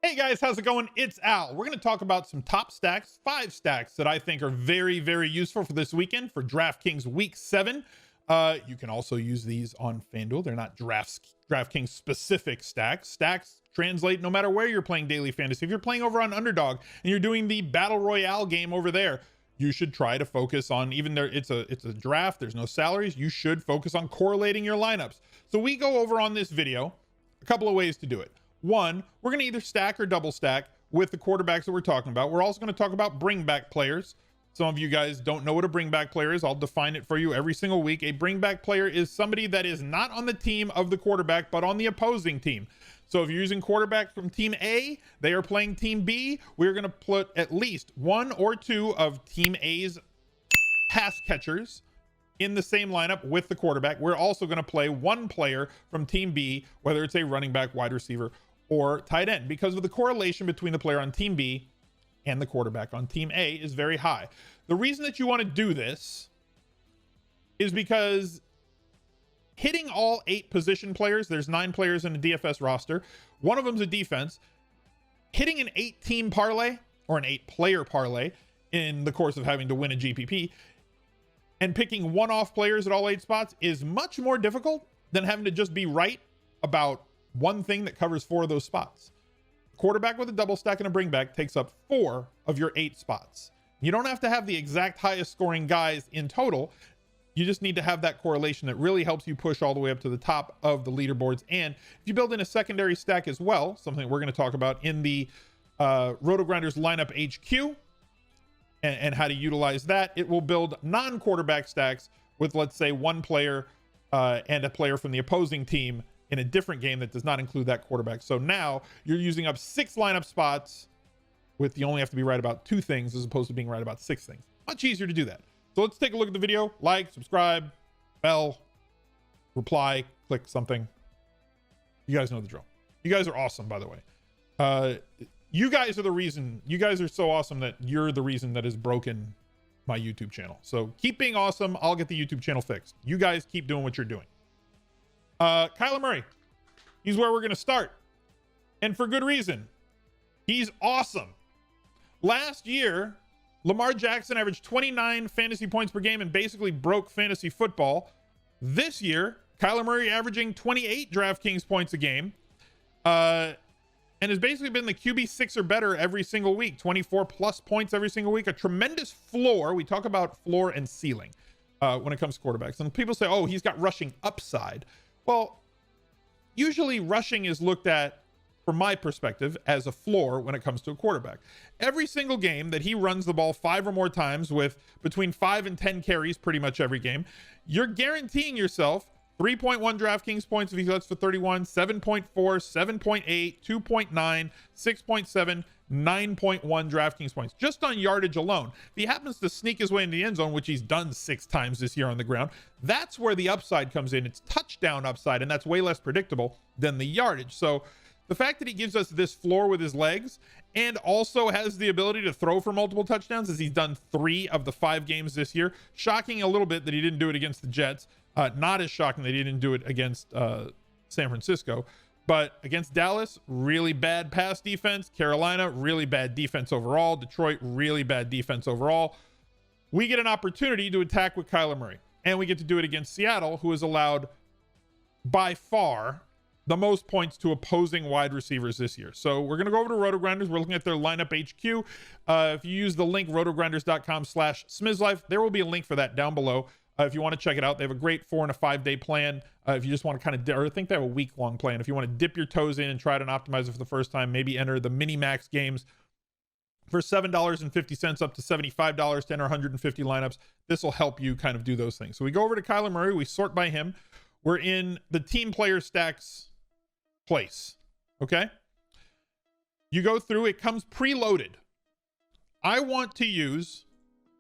Hey guys, how's it going? It's Al. We're going to talk about some top stacks, 5 stacks that I think are very, very useful for this weekend for Draftkings Week 7. You can also use these on FanDuel. They're not Draftkings specific stacks. Stacks translate no matter where you're playing daily fantasy. If you're playing over on Underdog and you're doing the Battle Royale game over there, you should try to focus on, even there it's a draft, there's no salaries, you should focus on correlating your lineups. So we go over on this video a couple of ways to do it. One, we're going to either stack or double stack with the quarterbacks that we're talking about. We're also going to talk about bring back players. Some of you guys don't know what a bring back player is. I'll define it for you every single week. A bring back player is somebody that is not on the team of the quarterback, but on the opposing team. So if you're using quarterback from team A, they are playing team B, we're going to put at least 1 or 2 of team A's pass catchers in the same lineup with the quarterback. We're also going to play 1 player from team B, whether it's a running back, wide receiver, or tight end, because of the correlation between the player on team B and the quarterback on team A is very high. The reason that you want to do this is because hitting all 8 position players, there's 9 players in a DFS roster, one of them's a defense, hitting an 8-team parlay or an 8-player parlay in the course of having to win a GPP and picking one-off players at all 8 spots is much more difficult than having to just be right about one thing that covers 4 of those spots. Quarterback with a double stack and a bring back takes up 4 of your 8 spots. You don't have to have the exact highest scoring guys in total. You just need to have that correlation that really helps you push all the way up to the top of the leaderboards. And if you build in a secondary stack as well, something we're going to talk about in the Rotogrinders lineup HQ and how to utilize that, it will build non-quarterback stacks with, let's say, 1 player and a player from the opposing team in a different game that does not include that quarterback. So now you're using up 6 lineup spots with you only have to be right about 2 things as opposed to being right about 6 things. Much easier to do that. So let's take a look at the video. Like, subscribe, bell, reply, click something. You guys know the drill. You guys are awesome, by the way. You guys are the reason. You guys are so awesome that you're the reason that has broken my YouTube channel. So keep being awesome. I'll get the YouTube channel fixed. You guys keep doing what you're doing. Kyler Murray, he's where we're going to start, and for good reason. He's awesome. Last year, Lamar Jackson averaged 29 fantasy points per game and basically broke fantasy football. This year, Kyler Murray averaging 28 DraftKings points a game, and has basically been the QB 6 or better every single week, 24 plus points every single week, a tremendous floor. We talk about floor and ceiling when it comes to quarterbacks, and people say, oh, he's got rushing upside. Well, usually rushing is looked at, from my perspective, as a floor when it comes to a quarterback. Every single game that he runs the ball 5 or more times with between 5 and 10 carries pretty much every game, you're guaranteeing yourself 3.1 DraftKings points if he gets for 31, 7.4, 7.8, 2.9, 6.7, 9.1 DraftKings points just on yardage alone. If he happens to sneak his way into the end zone, which he's done 6 times this year on the ground, that's where the upside comes in. It's touchdown upside, and that's way less predictable than the yardage. So the fact that he gives us this floor with his legs and also has the ability to throw for multiple touchdowns, as he's done 3 of the 5 games this year. Shocking a little bit that he didn't do it against the Jets. Not as shocking that he didn't do it against San Francisco. But against Dallas, really bad pass defense. Carolina, really bad defense overall. Detroit, really bad defense overall. We get an opportunity to attack with Kyler Murray. And we get to do it against Seattle, who has allowed by far the most points to opposing wide receivers this year. So we're going to go over to Rotogrinders. We're looking at their lineup HQ. If you use the link rotogrinders.com/smizzlife, there will be a link for that down below. If you want to check it out, they have a great 4 and a 5 day plan. If you just want to kind of, or I think they have a week-long plan. If you want to dip your toes in and try it and optimize it for the first time, maybe enter the mini max games for $7.50 up to $75 to enter 150 lineups. This will help you kind of do those things. So we go over to Kyler Murray. We sort by him. We're in the team player stacks place. Okay. You go through, it comes preloaded. I want to use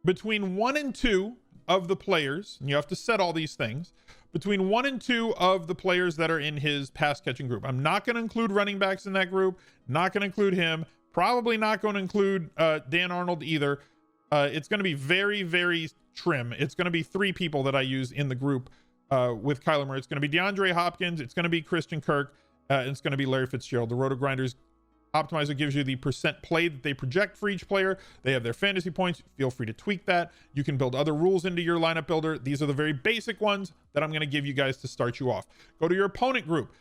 between 1 and 2 of the players, and you have to set all these things, between 1 and 2 of the players that are in his pass catching group. I'm not going to include running backs in that group, not going to include him, probably not going to include Dan Arnold either. It's going to be very, very trim. It's going to be 3 people that I use in the group with Kyler Murray. It's going to be DeAndre Hopkins, it's going to be Christian Kirk, and it's going to be Larry Fitzgerald. The Rotogrinders Optimizer gives you the percent play that they project for each player. They have their fantasy points. Feel free to tweak that. You can build other rules into your lineup builder. These are the very basic ones that I'm going to give you guys to start you off. Go to your opponent group.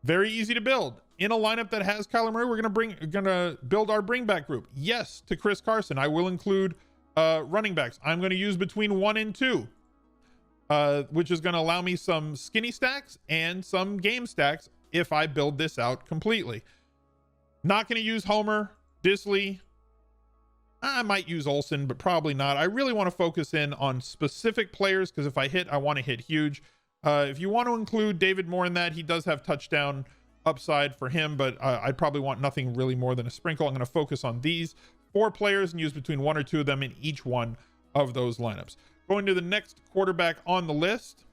Very easy to build. In a lineup that has Kyler Murray, we're going to build our bring back group. Yes, to Chris Carson. I will include running backs. I'm going to use between 1 and 2, which is going to allow me some skinny stacks and some game stacks if I build this out completely. Not going to use Homer, Disley. I might use Olsen, but probably not. I really want to focus in on specific players because if I hit, I want to hit huge. If you want to include David Moore in that, he does have touchdown upside for him, but I'd probably want nothing really more than a sprinkle. I'm going to focus on these 4 players and use between 1 or 2 of them in each one of those lineups. Going to the next quarterback on the list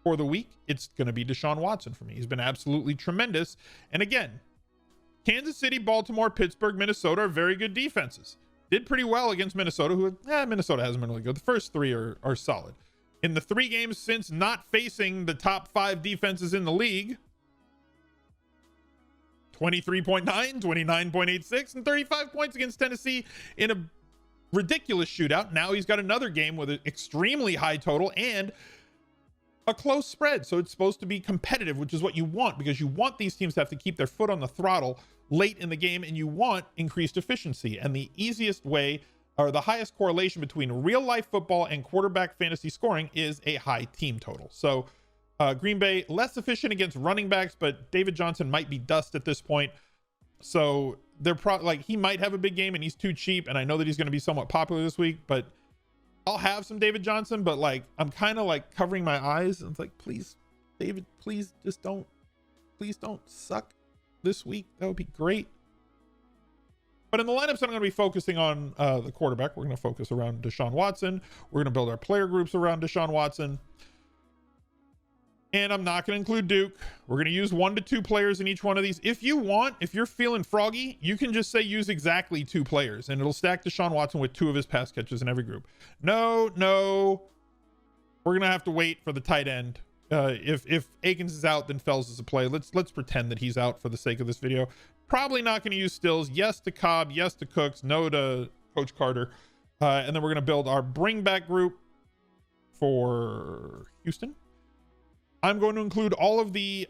for the week, it's going to be Deshaun Watson for me. He's been absolutely tremendous. And again, Kansas City, Baltimore, Pittsburgh, Minnesota are very good defenses. Did pretty well against Minnesota, who Minnesota hasn't been really good. The first 3 are solid. In the 3 games since not facing the top 5 defenses in the league, 23.9, 29.86, and 35 points against Tennessee in a ridiculous shootout. Now he's got another game with an extremely high total and a close spread. So it's supposed to be competitive, which is what you want because you want these teams to have to keep their foot on the throttle late in the game and you want increased efficiency. And the easiest way or the highest correlation between real life football and quarterback fantasy scoring is a high team total. So Green Bay less efficient against running backs, but David Johnson might be dust at this point. So they're he might have a big game and he's too cheap. And I know that he's going to be somewhat popular this week, but I'll have some David Johnson, but I'm kind of covering my eyes. And it's like, please, David, please don't suck this week. That would be great. But in the lineups that I'm going to be focusing on the quarterback, we're going to focus around Deshaun Watson. We're going to build our player groups around Deshaun Watson. And I'm not going to include Duke. We're going to use 1 to 2 players in each one of these. If you want, if you're feeling froggy, you can just say use exactly 2 players and it'll stack Deshaun Watson with 2 of his pass catches in every group. No. We're going to have to wait for the tight end. If Akins is out, then Fells is a play. Let's pretend that he's out for the sake of this video. Probably not going to use Stills. Yes to Cobb. Yes to Cooks. No to Coach Carter. And then we're going to build our bring back group for Houston. I'm going to include all of the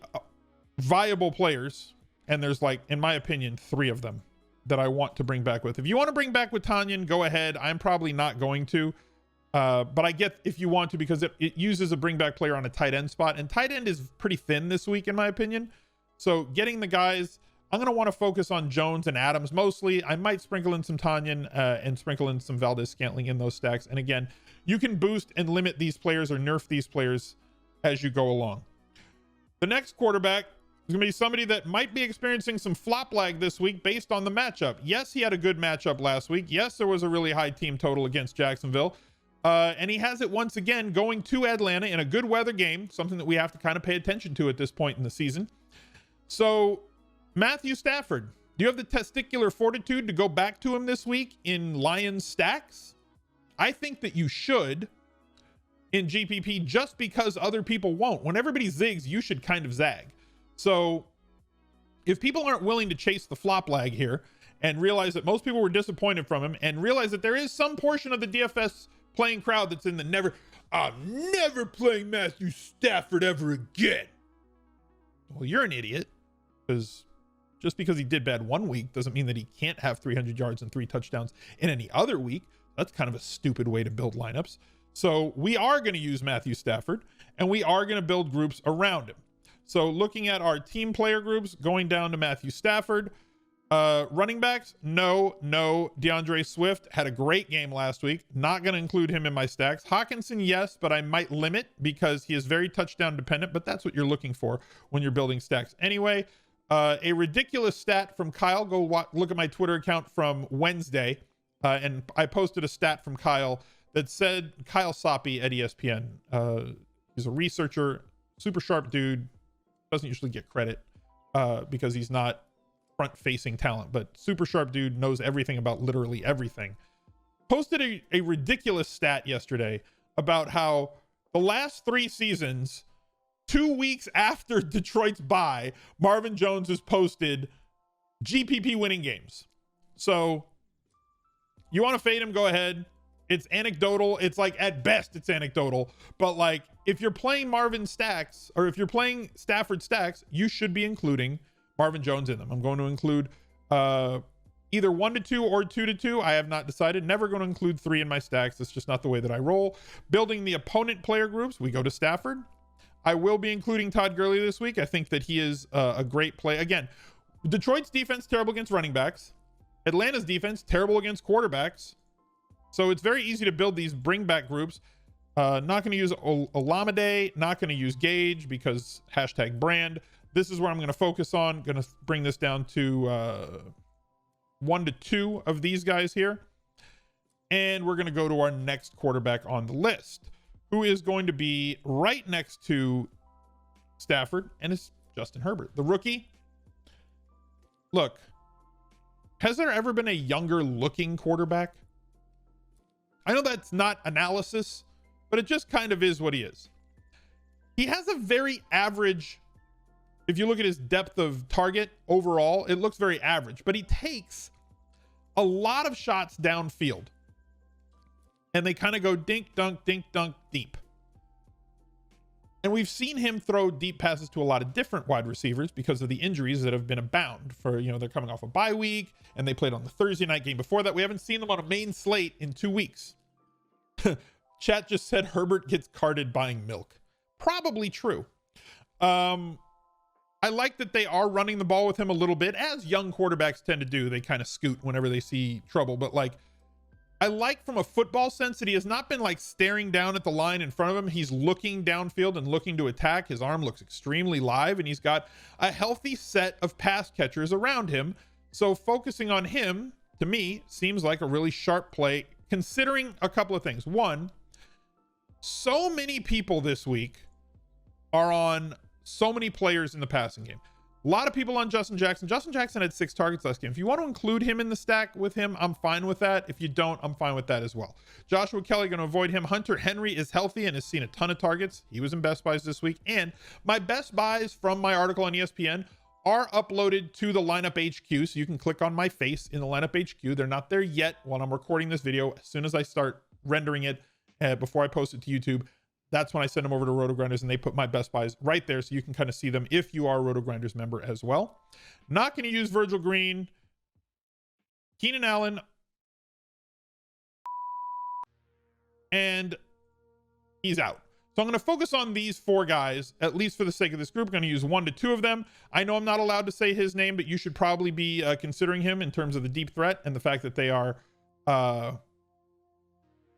viable players. And there's in my opinion, 3 of them that I want to bring back with. If you want to bring back with Tanyan, go ahead. I'm probably not going to. But I get if you want to because it uses a bring back player on a tight end spot. And tight end is pretty thin this week, in my opinion. So getting the guys, I'm going to want to focus on Jones and Adams mostly. I might sprinkle in some Tanyan and sprinkle in some Valdez-Scantling in those stacks. And again, you can boost and limit these players or nerf these players as you go along. The next quarterback is going to be somebody that might be experiencing some flop lag this week based on the matchup. Yes, he had a good matchup last week. Yes, there was a really high team total against Jacksonville. And he has it once again going to Atlanta in a good weather game, something that we have to kind of pay attention to at this point in the season. So Matthew Stafford, do you have the testicular fortitude to go back to him this week in Lions stacks? I think that you should in GPP just because other people won't. When everybody zigs, you should kind of zag. So if people aren't willing to chase the flop lag here and realize that most people were disappointed from him and realize that there is some portion of the DFS playing crowd that's in the I'm never playing Matthew Stafford ever again. Well, you're an idiot because just because he did bad one week doesn't mean that he can't have 300 yards and 3 touchdowns in any other week. That's kind of a stupid way to build lineups. So we are going to use Matthew Stafford and we are going to build groups around him. So looking at our team player groups, going down to Matthew Stafford, running backs, no. DeAndre Swift had a great game last week. Not going to include him in my stacks. Hawkinson, yes, but I might limit because he is very touchdown dependent, but that's what you're looking for when you're building stacks. Anyway, a ridiculous stat from Kyle. Go look at my Twitter account from Wednesday. And I posted a stat from Kyle that said Kyle Soppy at ESPN. He's a researcher, super sharp dude, doesn't usually get credit because he's not front-facing talent, but super sharp dude, knows everything about literally everything. Posted a ridiculous stat yesterday about how the last 3 seasons, 2 weeks after Detroit's bye, Marvin Jones has posted GPP winning games. So you want to fade him, go ahead. It's anecdotal. It's like, at best, it's anecdotal. But like, if you're playing Marvin stacks, or if you're playing Stafford stacks, you should be including Marvin Jones in them. I'm going to include either 1 to 2 or 2 to 2. I have not decided. Never going to include 3 in my stacks. That's just not the way that I roll. Building the opponent player groups, we go to Stafford. I will be including Todd Gurley this week. I think that he is a great play. Again, Detroit's defense, terrible against running backs. Atlanta's defense, terrible against quarterbacks. So it's very easy to build these bring back groups. Not going to use Olamide, not going to use Gage because hashtag brand. This is where I'm going to focus on. Going to bring this down to 1 to 2 of these guys here. And we're going to go to our next quarterback on the list, who is going to be right next to Stafford, and it's Justin Herbert, the rookie. Look, has there ever been a younger looking quarterback? I know that's not analysis, but it just kind of is what he is. He has a very average, if you look at his depth of target overall, it looks very average, but he takes a lot of shots downfield. And they kind of go dink, dunk, deep. And we've seen him throw deep passes to a lot of different wide receivers because of the injuries that have been abound. For, you know, they're coming off a bye week and they played on the Thursday night game before that. We haven't seen them on a main slate in 2 weeks. Chat just said Herbert gets carded buying milk. Probably true. I like that they are running the ball with him a little bit, as young quarterbacks tend to do. They kind of scoot whenever they see trouble. But like, I like from a football sense that he has not been like staring down at the line in front of him. He's looking downfield and looking to attack. His arm looks extremely live, and he's got a healthy set of pass catchers around him. So focusing on him, to me, seems like a really sharp play, considering a couple of things. One, so many people this week are on so many players in the passing game. A lot of people on Justin Jackson. Justin Jackson had 6 targets last game. If you want to include him in the stack with him, I'm fine with that. If you don't, I'm fine with that as well. Joshua Kelly, going to avoid him. Hunter Henry is healthy and has seen a ton of targets. He was in Best Buys this week. And my Best Buys from my article on ESPN are uploaded to the Lineup HQ. So you can click on my face in the Lineup HQ. They're not there yet while I'm recording this video. As soon as I start rendering it, before I post it to YouTube, that's when I send them over to Rotogrinders, and they put my Best Buys right there so you can kind of see them if you are a Rotogrinders member as well. Not going to use Virgil Green, Keenan Allen, and he's out. So I'm going to focus on these 4 guys, at least for the sake of this group. I'm going to use 1 to 2 of them. I know I'm not allowed to say his name, but you should probably be considering him in terms of the deep threat and the fact that they are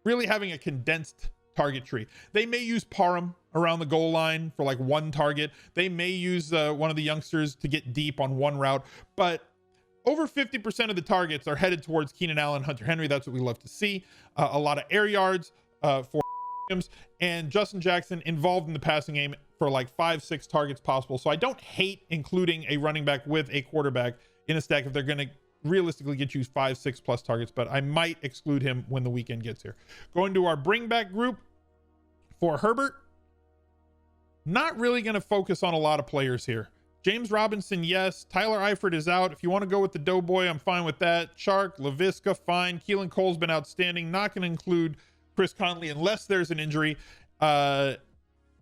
really having a condensed target tree. They may use Parham around the goal line for like 1 target. They may use one of the youngsters to get deep on 1 route, but over 50% of the targets are headed towards Keenan Allen, Hunter Henry. That's what we love to see. A lot of air yards for and Justin Jackson involved in the passing game for like 5-6 targets possible. So I don't hate including a running back with a quarterback in a stack if they're going to realistically get you 5-6 plus targets, but I might exclude him when the weekend gets here. Going to our bring back group for Herbert, not really going to focus on a lot of players here. James Robinson, yes. Tyler Eifert is out. If you want to go with the Doughboy, I'm fine with that. Chark, LaVisca, fine. Keelan Cole's been outstanding. Not going to include Chris Conley unless there's an injury. And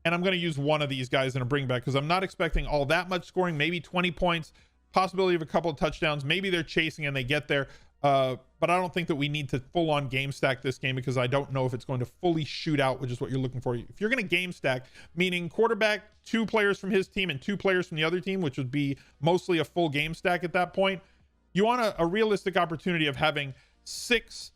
I'm going to use one of these guys in a bring back because I'm not expecting all that much scoring, maybe 20 points. Possibility of a couple of touchdowns. Maybe they're chasing and they get there. But I don't think that we need to full on game stack this game because I don't know if it's going to fully shoot out, which is what you're looking for. If you're going to game stack, meaning quarterback, 2 players from his team and 2 players from the other team, which would be mostly a full game stack at that point, you want a realistic opportunity of having 60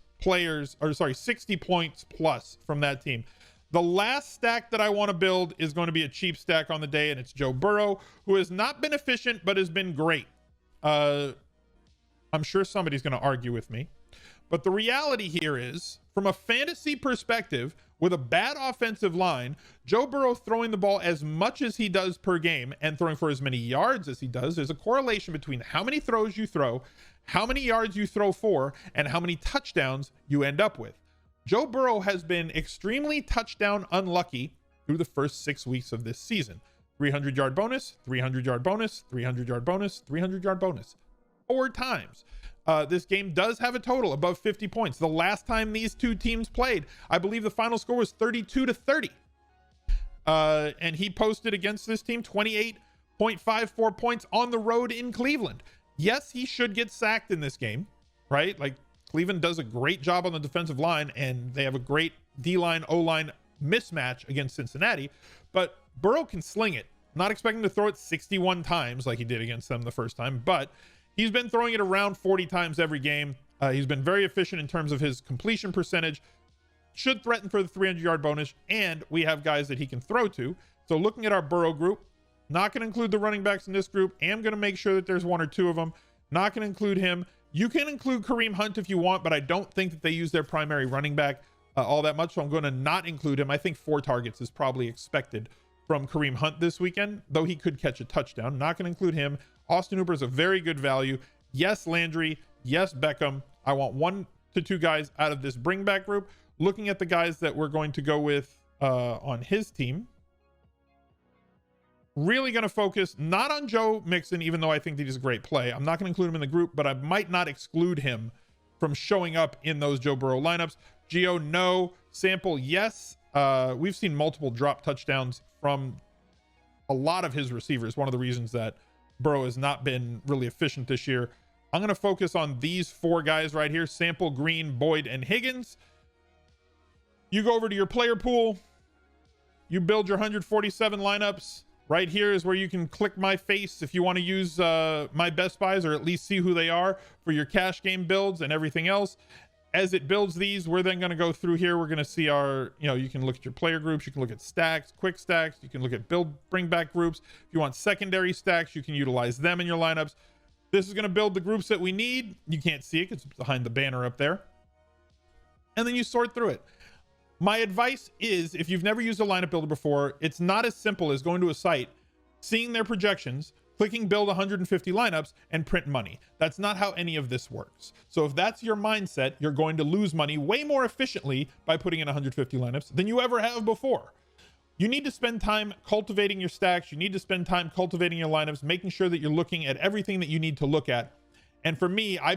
points plus from that team. The last stack that I want to build is going to be a cheap stack on the day, and it's Joe Burrow, who has not been efficient, but has been great. I'm sure somebody's going to argue with me, but the reality here is, from a fantasy perspective, with a bad offensive line, Joe Burrow throwing the ball as much as he does per game and throwing for as many yards as he does, there's a correlation between how many throws you throw, how many yards you throw for, and how many touchdowns you end up with. Joe Burrow has been extremely touchdown unlucky through the first 6 weeks of this season. 300-yard bonus, 300-yard bonus, 300-yard bonus, 300-yard bonus. 4 times. This game does have a total above 50 points. The last time these two teams played, I believe the final score was 32-30. And he posted against this team 28.54 points on the road in Cleveland. Yes, he should get sacked in this game, right? Like, Cleveland does a great job on the defensive line, and they have a great D-line, O-line mismatch against Cincinnati, but Burrow can sling it. Not expecting to throw it 61 times like he did against them the first time, but he's been throwing it around 40 times every game. He's been very efficient in terms of his completion percentage, should threaten for the 300-yard bonus, and we have guys that he can throw to. So looking at our Burrow group, not going to include the running backs in this group. Am going to make sure that there's 1 or 2 of them. Not going to include him. You can include Kareem Hunt if you want, but I don't think that they use their primary running back all that much, so I'm going to not include him. I think 4 targets is probably expected from Kareem Hunt this weekend, though he could catch a touchdown. Not going to include him. Austin Hooper is a very good value. Yes, Landry. Yes, Beckham. I want 1 to 2 guys out of this bring back group. Looking at the guys that we're going to go with on his team, really going to focus not on Joe Mixon, even though I think that he's a great play. I'm not going to include him in the group, but I might not exclude him from showing up in those Joe Burrow lineups. Gio, no. Sample, yes. We've seen multiple drop touchdowns from a lot of his receivers. One of the reasons that Burrow has not been really efficient this year. I'm going to focus on these 4 guys right here: Sample, Green, Boyd, and Higgins. You go over to your player pool. You build your 147 lineups. Right here is where you can click my face if you want to use my best buys, or at least see who they are for your cash game builds and everything else. As it builds these, we're then going to go through here. We're going to see our, you can look at your player groups. You can look at stacks, quick stacks. You can look at bring back groups. If you want secondary stacks, you can utilize them in your lineups. This is going to build the groups that we need. You can't see it because it's behind the banner up there. And then you sort through it. My advice is, if you've never used a lineup builder before, it's not as simple as going to a site, seeing their projections, clicking build 150 lineups, and print money. That's not how any of this works. So if that's your mindset, you're going to lose money way more efficiently by putting in 150 lineups than you ever have before. You need to spend time cultivating your stacks. You need to spend time cultivating your lineups, making sure that you're looking at everything that you need to look at. And for me, I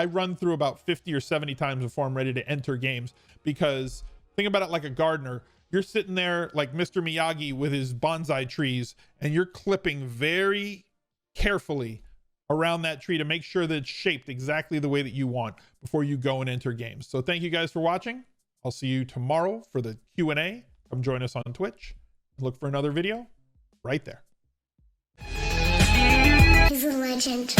run through about 50 or 70 times before I'm ready to enter games, because think about it like a gardener. You're sitting there like Mr. Miyagi with his bonsai trees, and you're clipping very carefully around that tree to make sure that it's shaped exactly the way that you want before you go and enter games. So thank you guys for watching. I'll see you tomorrow for the Q&A. Come join us on Twitch. Look for another video right there. He's a legend.